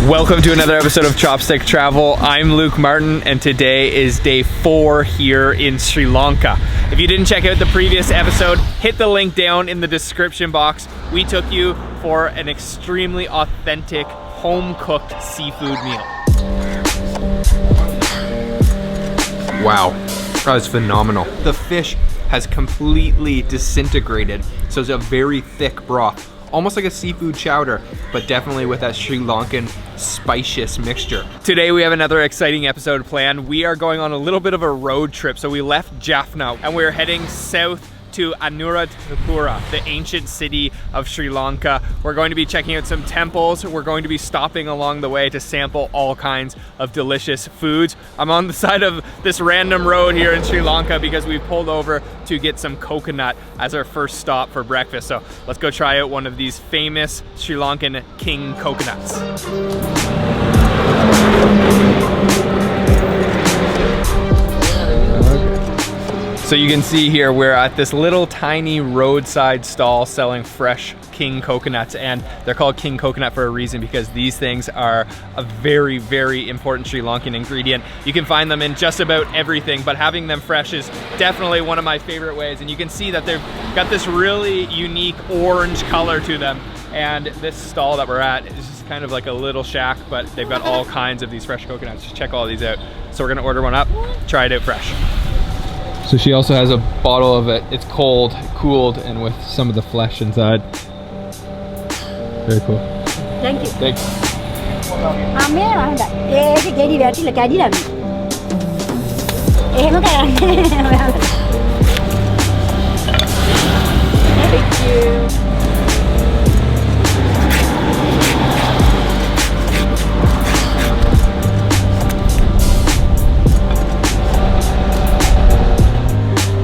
Welcome to another episode of Chopstick Travel. I'm Luke Martin and today is day 4 here in Sri Lanka. If you didn't check out the previous episode, hit the link down in the description box. We took you for an extremely authentic home-cooked seafood meal. Wow, that was phenomenal. The fish has completely disintegrated, so it's a very thick broth. Almost like a seafood chowder, but definitely with that Sri Lankan spicious mixture. Today we have another exciting episode planned. We are going on a little bit of a road trip. So we left Jaffna and we're heading south to Anuradhapura, the ancient city of Sri Lanka. We're going to be checking out some temples. We're going to be stopping along the way to sample all kinds of delicious foods. I'm on the side of this random road here in Sri Lanka because we pulled over to get some coconut as our first stop for breakfast. So let's go try out one of these famous Sri Lankan king coconuts. So you can see here we're at this little tiny roadside stall selling fresh king coconuts, and they're called king coconut for a reason because these things are a very, very important Sri Lankan ingredient. You can find them in just about everything, but having them fresh is definitely one of my favorite ways. And you can see that they've got this really unique orange color to them. And this stall that we're at is just kind of like a little shack, but they've got all kinds of these fresh coconuts. Just check all these out. So we're gonna order one up, try it out fresh. So she also has a bottle of it. It's cold, cooled, and with some of the flesh inside. Very cool. Thank you. Thanks. Thank you.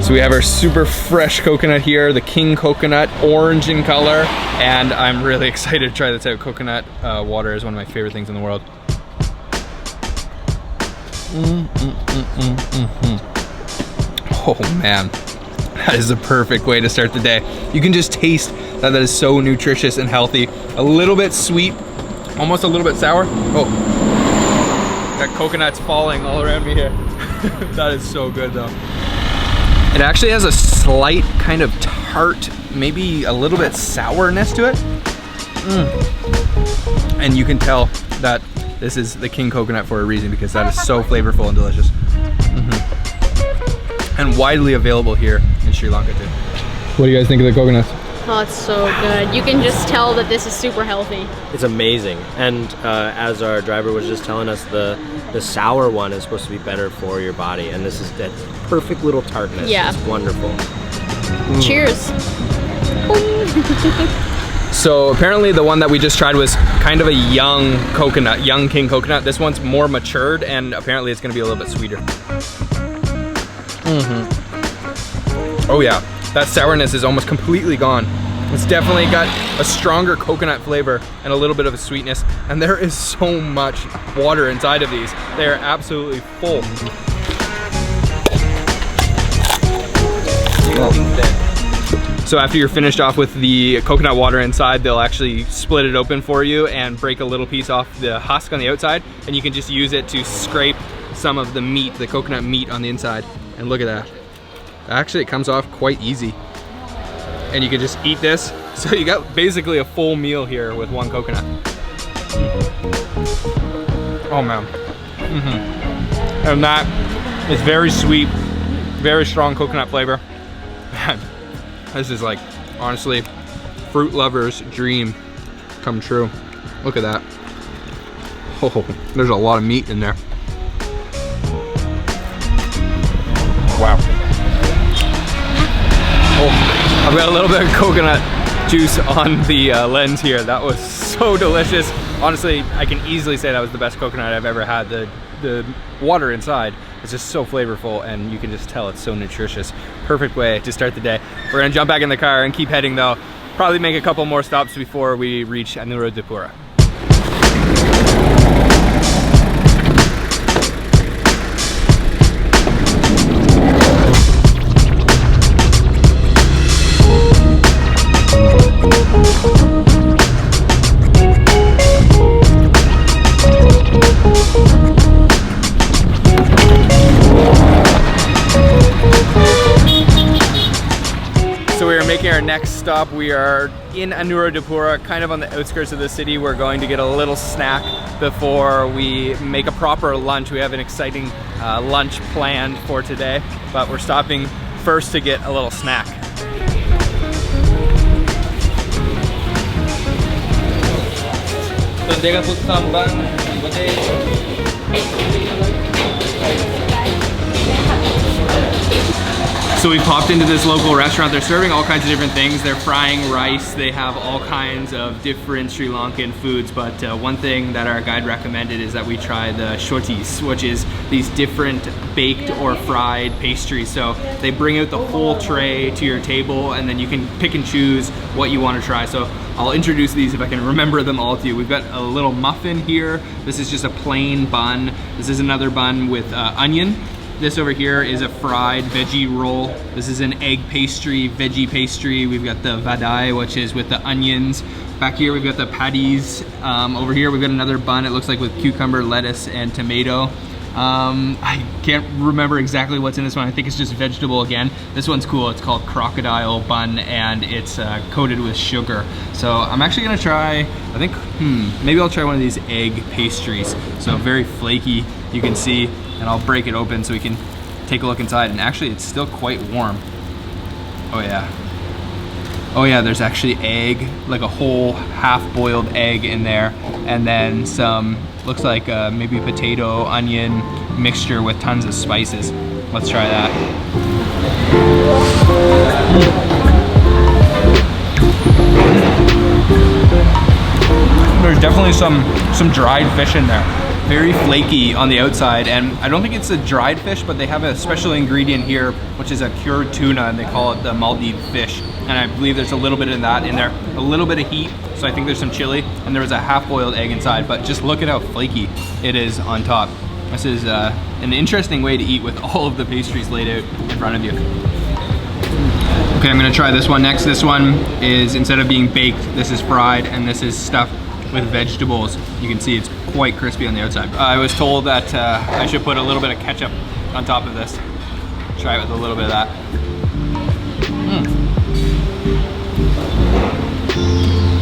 So we have our super fresh coconut here, the king coconut, orange in color, and I'm really excited to try this out. Coconut water is one of my favorite things in the world. Oh man, that is the perfect way to start the day. You can just taste that is so nutritious and healthy. A little bit sweet, almost a little bit sour. Oh, got coconuts falling all around me here. That is so good though. It actually has a slight kind of tart, maybe a little bit sourness to it. And you can tell that this is the king coconut for a reason because that is so flavorful and delicious. And widely available here in Sri Lanka too. What do you guys think of the coconuts? Oh, it's so good. You can just tell that this is super healthy. It's amazing. And as our driver was just telling us, the sour one is supposed to be better for your body. And this is that perfect little tartness. Yeah. It's wonderful. Cheers. So apparently the one that we just tried was kind of a young coconut, young king coconut. This one's more matured and apparently it's gonna be a little bit sweeter. Oh yeah, that sourness is almost completely gone. It's definitely got a stronger coconut flavor and a little bit of a sweetness. And there is so much water inside of these. They are absolutely full. So after you're finished off with the coconut water inside, they'll actually split it open for you and break a little piece off the husk on the outside. And you can just use it to scrape some of the meat, the coconut meat on the inside. And look at that. Actually, it comes off quite easy. And you can just eat this. So you got basically a full meal here with one coconut. Oh man. And that is very sweet, very strong coconut flavor. Man, this is like, honestly, fruit lover's dream come true. Look at that. Oh, there's a lot of meat in there. Wow. Oh, I've got a little bit of coconut juice on the lens here. That was so delicious. Honestly, I can easily say that was the best coconut I've ever had. The water inside is just so flavorful and you can just tell it's so nutritious. Perfect way to start the day. We're gonna jump back in the car and keep heading though. Probably make a couple more stops before we reach Anuradhapura. our next stop. We are in Anuradhapura, kind of on the outskirts of the city. We're going to get a little snack before we make a proper lunch. We have an exciting lunch planned for today, but we're stopping first to get a little snack. So they're gonna put some bun. So we popped into this local restaurant. They're serving all kinds of different things. They're frying rice. They have all kinds of different Sri Lankan foods. But one thing that our guide recommended is that we try the Shorties, which is these different baked or fried pastries. So they bring out the whole tray to your table, and then you can pick and choose what you want to try. So I'll introduce these if I can remember them all to you. We've got a little muffin here. This is just a plain bun. This is another bun with onion. This over here is a fried veggie roll. This is an egg pastry, veggie pastry. We've got the vadai, which is with the onions. Back here we've got the patties. Over here we've got another bun, it looks like with cucumber, lettuce, and tomato. I can't remember exactly what's in this one. I think it's just vegetable again. This one's cool. It's called crocodile bun, and it's coated with sugar. So I'm actually gonna try, I think, maybe I'll try one of these egg pastries. So very flaky, you can see, and I'll break it open so we can take a look inside. And actually it's still quite warm. Oh yeah. Oh yeah, there's actually egg, like a whole half-boiled egg in there, and then some, looks like maybe potato, onion mixture with tons of spices. Let's try that. There's definitely some dried fish in there. Very flaky on the outside, and I don't think it's a dried fish, but they have a special ingredient here, which is a cured tuna, and they call it the Maldive fish. And I believe there's a little bit of that in there, a little bit of heat, so I think there's some chili, and there was a half-boiled egg inside, but just look at how flaky it is on top. This is an interesting way to eat with all of the pastries laid out in front of you. Okay, I'm gonna try this one next. This one is, instead of being baked, this is fried, and this is stuffed with vegetables. You can see it's quite crispy on the outside. I was told that I should put a little bit of ketchup on top of this. Try it with a little bit of that.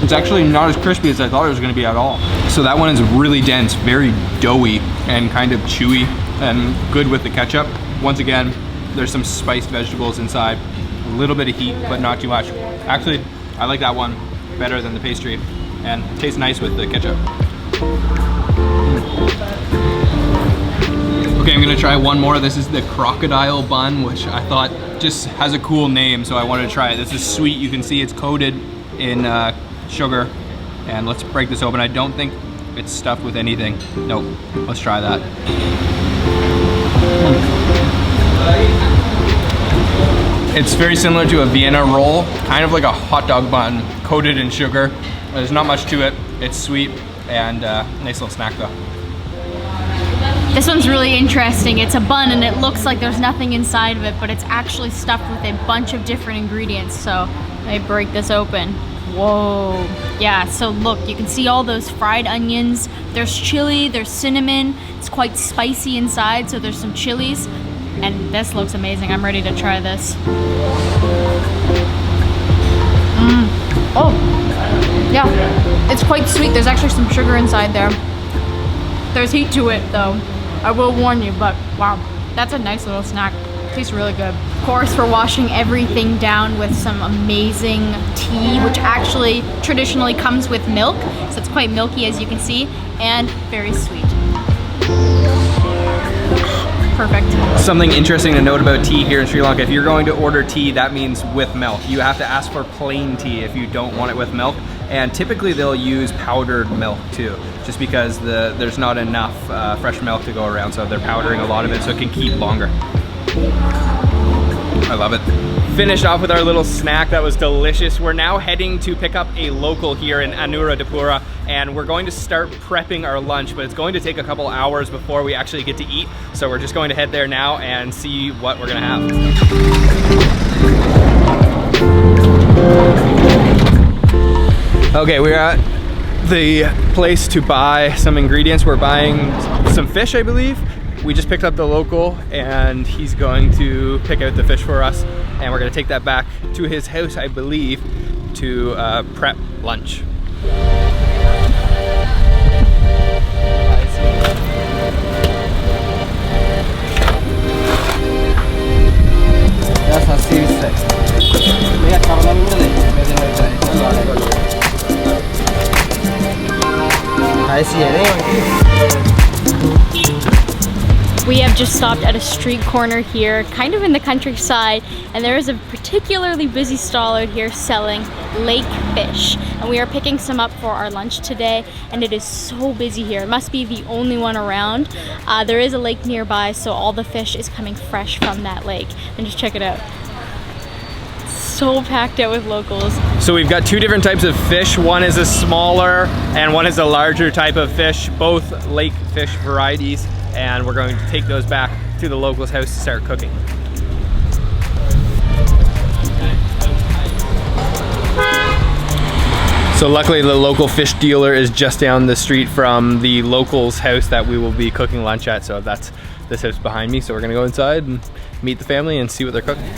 It's actually not as crispy as I thought it was gonna be at all. So that one is really dense, very doughy, and kind of chewy, and good with the ketchup. Once again, there's some spiced vegetables inside, a little bit of heat, but not too much. Actually, I like that one better than the pastry, and tastes nice with the ketchup. Okay, I'm gonna try one more. This is the crocodile bun, which I thought just has a cool name, so I wanted to try it. This is sweet. You can see it's coated in sugar. And let's break this open. I don't think it's stuffed with anything. Nope, let's try that. It's very similar to a Vienna roll, kind of like a hot dog bun coated in sugar. There's not much to it. It's sweet and nice little snack though. This one's really interesting. It's a bun and it looks like there's nothing inside of it, but it's actually stuffed with a bunch of different ingredients. So let me break this open. Whoa. Yeah, so look, you can see all those fried onions. There's chili, there's cinnamon. It's quite spicy inside, so there's some chilies. And this looks amazing. I'm ready to try this. Oh, yeah, it's quite sweet. There's actually some sugar inside there. There's heat to it though, I will warn you, but wow, that's a nice little snack. Tastes really good. Of course, we're washing everything down with some amazing tea, which actually traditionally comes with milk. So it's quite milky, as you can see, and very sweet. Perfect. Something interesting to note about tea here in Sri Lanka, if you're going to order tea, that means with milk. You have to ask for plain tea if you don't want it with milk. And typically they'll use powdered milk too, just because there's not enough fresh milk to go around, so they're powdering a lot of it so it can keep longer. I love it. Finished off with our little snack that was delicious. We're now heading to pick up a local here in Anuradhapura, and we're going to start prepping our lunch, but it's going to take a couple hours before we actually get to eat. So we're just going to head there now and see what we're gonna have. Okay, we're at the place to buy some ingredients. We're buying some fish, I believe. we just picked up the local and he's going to pick out the fish for us, and we're gonna take that back to his house, I believe, to prep lunch. We have just stopped at a street corner here, kind of in the countryside, and there is a particularly busy stall out here selling lake fish. And we are picking some up for our lunch today, and it is so busy here. It must be the only one around. There is a lake nearby, so all the fish is coming fresh from that lake. And just check it out. So packed out with locals. So we've got two different types of fish. One is a smaller and one is a larger type of fish, both lake fish varieties, and we're going to take those back to the locals' house to start cooking. So luckily the local fish dealer is just down the street from the locals' house that we will be cooking lunch at, so that's this house behind me. So we're gonna go inside and meet the family and see what they're cooking.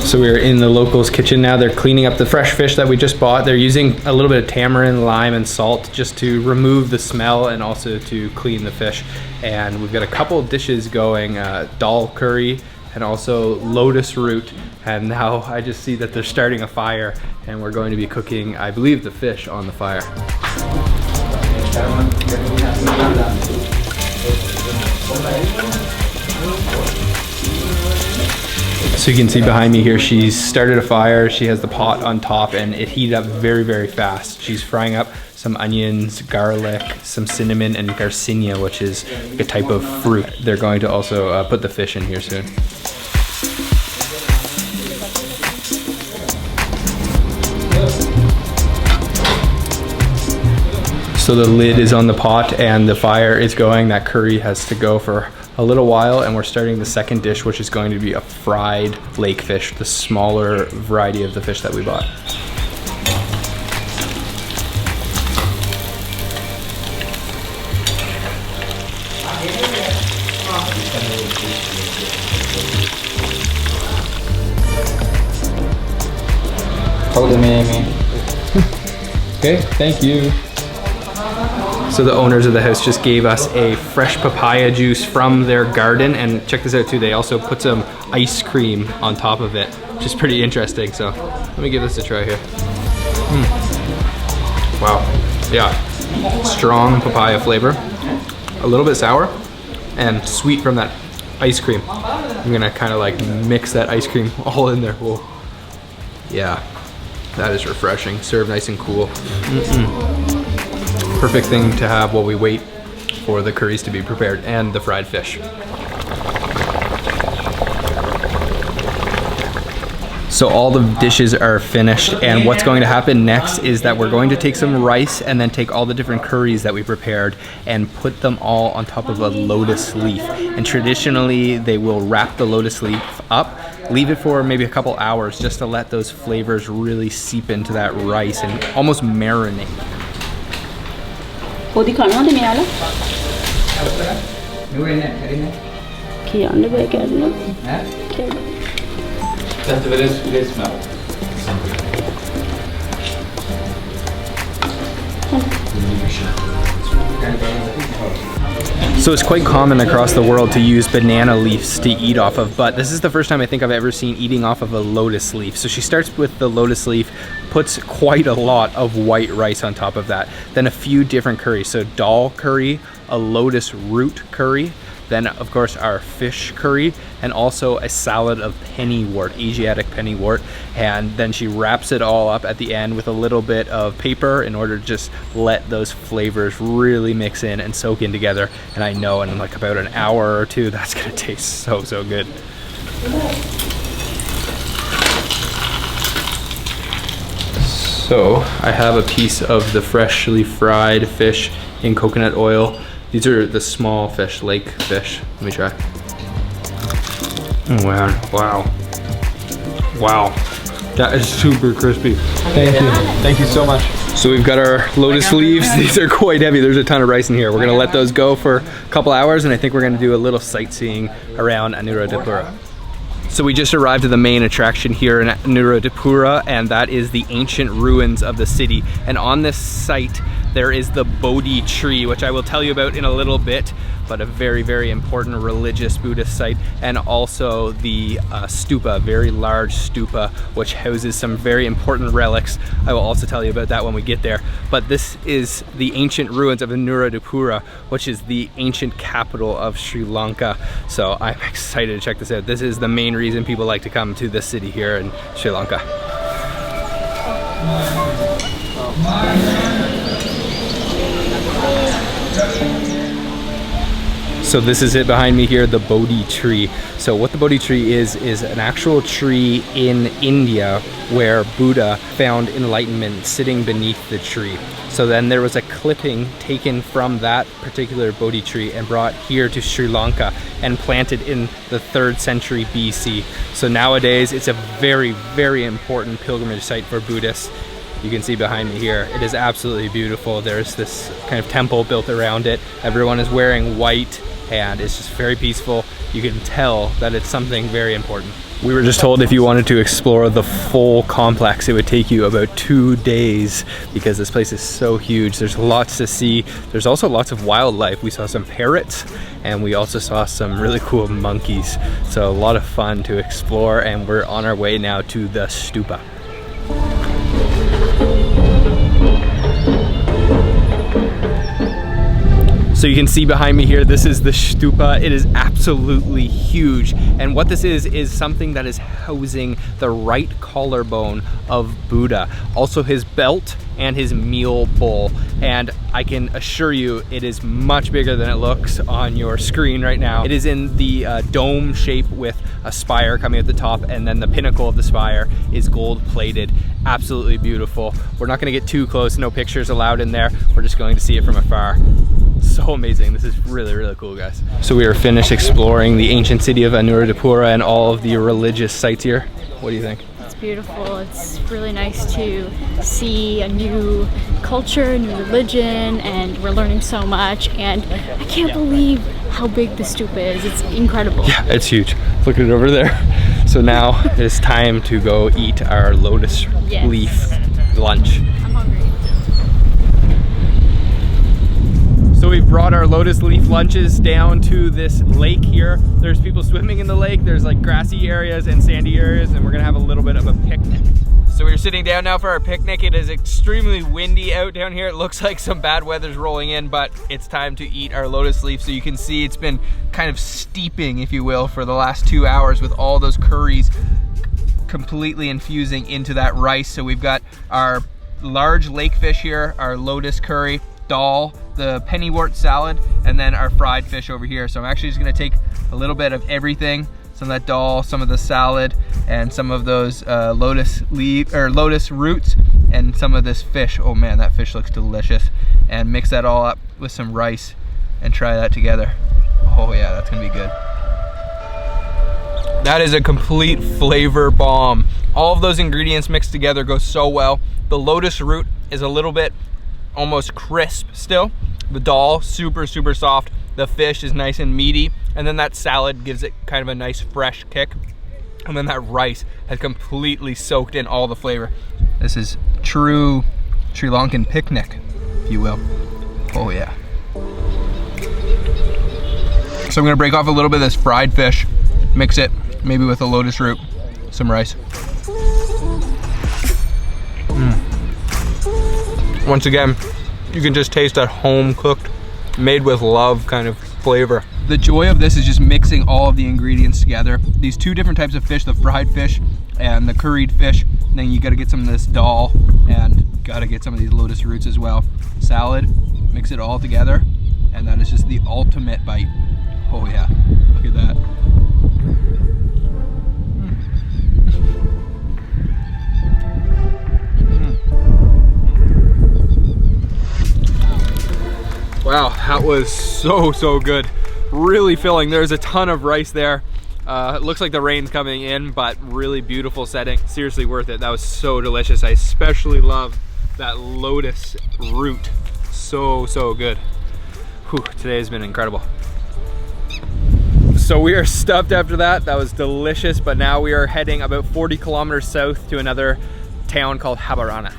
So we're in the locals' kitchen now. They're cleaning up the fresh fish that we just bought. They're using a little bit of tamarind, lime, and salt just to remove the smell and also to clean the fish. And we've got a couple of dishes going, dal curry and also lotus root. And now I just see that they're starting a fire and we're going to be cooking, I believe, the fish on the fire. So you can see behind me here, she's started a fire. She has the pot on top and it heated up very, very fast. She's frying up some onions, garlic, some cinnamon, and garcinia, which is a type of fruit. They're going to also put the fish in here soon. So the lid is on the pot and the fire is going. That curry has to go for a little while, and we're starting the second dish, which is going to be a fried lake fish, the smaller variety of the fish that we bought. Okay, thank you. So the owners of the house just gave us a fresh papaya juice from their garden, and check this out too, they also put some ice cream on top of it, which is pretty interesting. So let me give this a try here. Wow, yeah, strong papaya flavor, a little bit sour and sweet from that ice cream. I'm gonna kind of like mix that ice cream all in there. Whoa. Yeah, that is refreshing, served nice and cool. Perfect thing to have while we wait for the curries to be prepared and the fried fish. So all the dishes are finished, and what's going to happen next is that we're going to take some rice and then take all the different curries that we prepared and put them all on top of a lotus leaf. And traditionally they will wrap the lotus leaf up, leave it for maybe a couple hours just to let those flavors really seep into that rice and almost marinate. Odi kanawada මෙයාලා? කියන්න බෑ කැඩුණා. That's a very smell. So it's quite common across the world to use banana leaves to eat off of, but this is the first time I think I've ever seen eating off of a lotus leaf. So she starts with the lotus leaf, puts quite a lot of white rice on top of that, then a few different curries. So dal curry, a lotus root curry, then of course our fish curry, and also a salad of pennywort, Asiatic pennywort. And then she wraps it all up at the end with a little bit of paper in order to just let those flavors really mix in and soak in together. And I know in like about an hour or two, that's gonna taste so, so good. So I have a piece of the freshly fried fish in coconut oil. These are the small fish, lake fish. Let me try. Oh, wow, wow, wow. That is super crispy. Thank you. Thank you so much. So we've got our lotus leaves. These are quite heavy. There's a ton of rice in here. We're gonna let those go for a couple hours, and I think we're gonna do a little sightseeing around Anuradhapura. So we just arrived at the main attraction here in Anuradhapura, and that is the ancient ruins of the city. And on this site, there is the Bodhi tree, which I will tell you about in a little bit, but a very, very important religious Buddhist site, and also the stupa, very large stupa, which houses some very important relics. I will also tell you about that when we get there. But this is the ancient ruins of Anuradhapura, which is the ancient capital of Sri Lanka. So I'm excited to check this out. This is the main reason people like to come to this city here in Sri Lanka. So this is it behind me here, the Bodhi tree. So what the Bodhi tree is an actual tree in India where Buddha found enlightenment sitting beneath the tree. So then there was a clipping taken from that particular Bodhi tree and brought here to Sri Lanka and planted in the 3rd century BC. So nowadays it's a very, very important pilgrimage site for Buddhists. You can see behind me here, it is absolutely beautiful. There's this kind of temple built around it. Everyone is wearing white, and it's just very peaceful. You can tell that it's something very important. We were just told if you wanted to explore the full complex, it would take you about 2 days because this place is so huge. There's lots to see. There's also lots of wildlife. We saw some parrots, and we also saw some really cool monkeys. So a lot of fun to explore, and we're on our way now to the stupa. So you can see behind me here, this is the stupa. It is absolutely huge. And what this is something that is housing the right collarbone of Buddha. Also his belt and his meal bowl. And I can assure you it is much bigger than it looks on your screen right now. It is in the dome shape with a spire coming at the top, and then the pinnacle of the spire is gold plated. Absolutely beautiful. We're not gonna get too close, no pictures allowed in there. We're just going to see it from afar. So amazing. This is really, really cool, guys. So we are finished exploring the ancient city of Anuradhapura and all of the religious sites here. What do you think? It's beautiful. It's really nice to see a new culture, a new religion, and we're learning so much. And I can't believe how big the stupa is. It's incredible. Yeah, it's huge. Look at it over there. So now it's time to go eat our lotus leaf lunch. I'm hungry. So we've brought our lotus leaf lunches down to this lake here. There's people swimming in the lake. There's like grassy areas and sandy areas, and we're gonna have a little bit of a picnic. So we're sitting down now for our picnic. It is extremely windy out down here. It looks like some bad weather's rolling in, but it's time to eat our lotus leaf. So you can see it's been kind of steeping, if you will, for the last 2 hours with all those curries completely infusing into that rice. So we've got our large lake fish here, our lotus curry, dal, the pennywort salad, and then our fried fish over here. So I'm actually just gonna take a little bit of everything, some of that dal, some of the salad, and some of those lotus roots, and some of this fish. Oh man, that fish looks delicious. And mix that all up with some rice and try that together. Oh yeah, that's gonna be good. That is a complete flavor bomb. All of those ingredients mixed together go so well. The lotus root is a little bit almost crisp still. The dal, super, super soft. The fish is nice and meaty. And then that salad gives it kind of a nice fresh kick. And then that rice has completely soaked in all the flavor. This is true Sri Lankan picnic, if you will. Oh yeah. So I'm gonna break off a little bit of this fried fish, mix it maybe with a lotus root, some rice. Once again, you can just taste that home cooked, made with love kind of flavor. The joy of this is just mixing all of the ingredients together. These 2 different types of fish, the fried fish and the curried fish. And then you gotta get some of this dal and gotta get some of these lotus roots as well. Salad, mix it all together, and that is just the ultimate bite. Oh yeah, look at that. Wow, that was so, so good. Really filling. There's a ton of rice there. It looks like the rain's coming in, but really beautiful setting. Seriously worth it. That was so delicious. I especially love that lotus root. So good. Whew, today has been incredible. So we are stuffed after that. That was delicious, but now we are heading about 40 kilometers south to another town called HABARANA.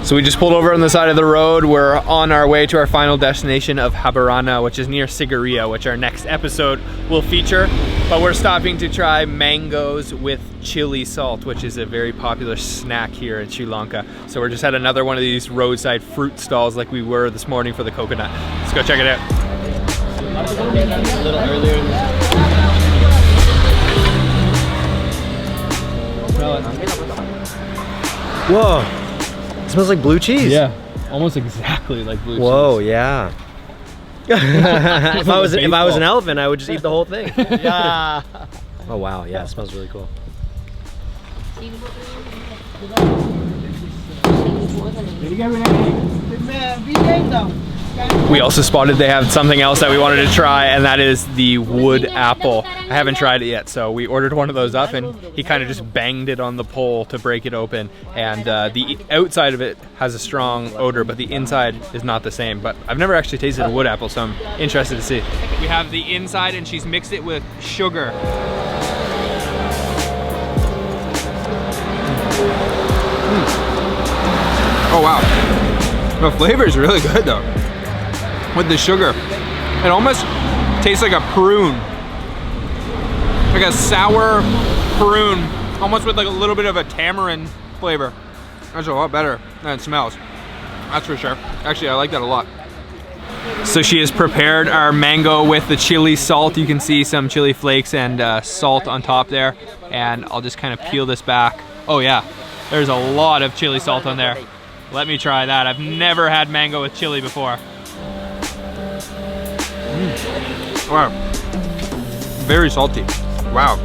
So we just pulled over on the side of the road. We're on our way to our final destination of HABARANA, which is near Sigiriya, which our next episode will feature. But we're stopping to try mangoes with chili salt, which is a very popular snack here in Sri Lanka. So we're just at another one of these roadside fruit stalls like we were this morning for the coconut. Let's go check it out. A little earlier. Whoa. It smells like blue cheese. Yeah, almost exactly like blue cheese. Whoa, yeah. if I was an elephant, I would just eat the whole thing. Yeah. Oh wow, yeah, it smells really cool. We also spotted they have something else that we wanted to try, and that is the wood apple. I haven't tried it yet, so we ordered one of those up, and he kind of just banged it on the pole to break it open. And the outside of it has a strong odor, but the inside is not the same. But I've never actually tasted a wood apple, so I'm interested to see. We have the inside, and she's mixed it with sugar. Oh wow, the flavor is really good though. With the sugar, it almost tastes like a prune, like a sour prune, almost with like a little bit of a tamarind flavor. That's a lot better than it smells, that's for sure. Actually, I like that a lot. So she has prepared our mango with the chili salt. You can see some chili flakes and salt on top there, and I'll just kind of peel this back. Oh yeah, there's a lot of chili salt on there. Let me try that. I've never had mango with chili before. Wow, very salty. Wow,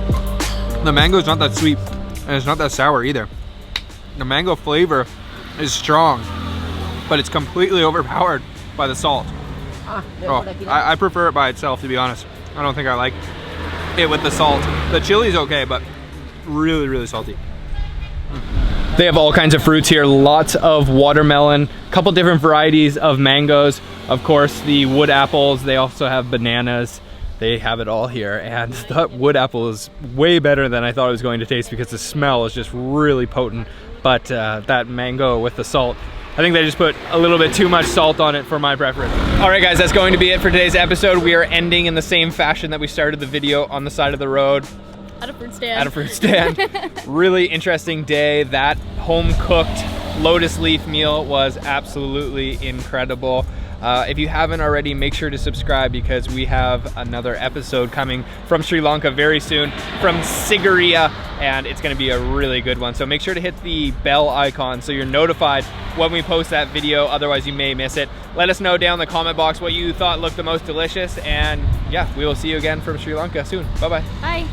the mango is not that sweet, and it's not that sour either. The mango flavor is strong, but it's completely overpowered by the salt. Oh, I prefer it by itself, to be honest. I don't think I like it with the salt. The chili's okay, but really salty. They have all kinds of fruits here, lots of watermelon, a couple different varieties of mangoes, of course the wood apples, they also have bananas, they have it all here, and the wood apple is way better than I thought it was going to taste because the smell is just really potent, but that mango with the salt, I think they just put a little bit too much salt on it for my preference. Alright guys, that's going to be it for today's episode. We are ending in the same fashion that we started the video, on the side of the road. At a fruit stand. At a fruit stand. Really interesting day. That home-cooked lotus leaf meal was absolutely incredible. If you haven't already, make sure to subscribe because we have another episode coming from Sri Lanka very soon, from Sigiriya, and it's going to be a really good one. So make sure to hit the bell icon so you're notified when we post that video, otherwise you may miss it. Let us know down in the comment box what you thought looked the most delicious, and yeah, we will see you again from Sri Lanka soon. Bye-bye. Bye.